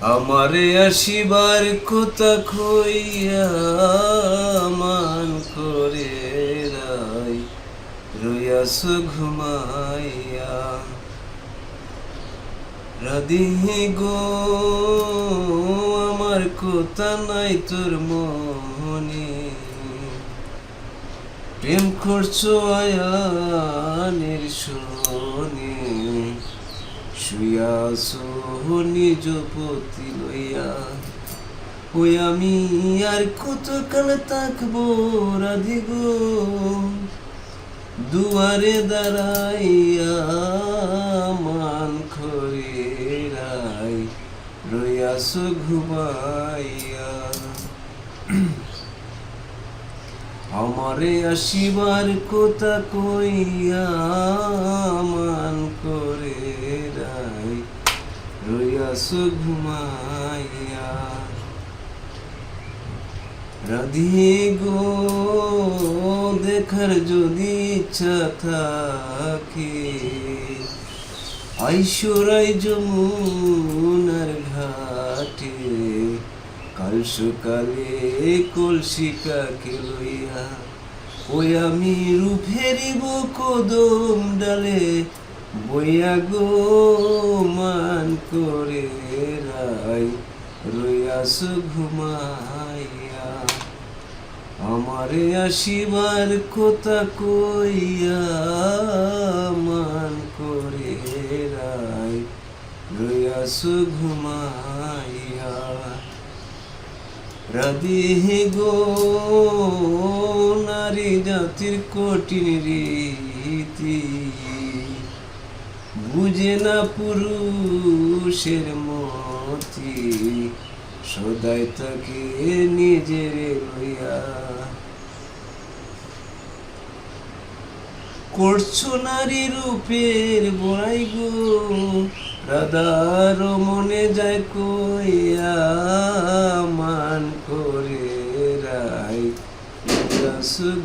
আমারে আসিবার কথা কইয়া মান করে রাই রইয়াছ ঘুমাইয়া রাধিহি গো আমার কথা নাই তোর মনে প্রেম করছো আয়ানের শোনে শুয়াছ নিজ পতি লইয়া ওই আমি আর কতকাল থাকবো রাধি গো দুয়ারে দাঁড়াইয়া মান করে রাই রইয়াছ ঘুমাইয়া আমারে আসিবার কথা কইয়া মান করে রাই রইয়াছ ঘুমাইয়া রাধি গো দেখার যদি ইচ্ছা থাকে আইসরাই যমুনার ঘাটে কাল সকালে কলসিকাকে লইয়া ওই আমি রূপেরিব কদম ডালে বইয়া গো মান করে রাই রইয়াছ ঘুমাইয়া আমারে আসিবার কথা কইয়া মান করে রাই রইয়াছ ঘুমাইয়া রাধি গো নারী জাতির কঠিন রীতি বুঝে না পুরুষের মতি সদাই তাকে নিজের লইয়া করছো নারী রূপের বড়াই গো রাধার মনে যায় কইয়া মান করে রাই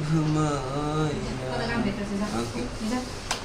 ঘুমাইয়া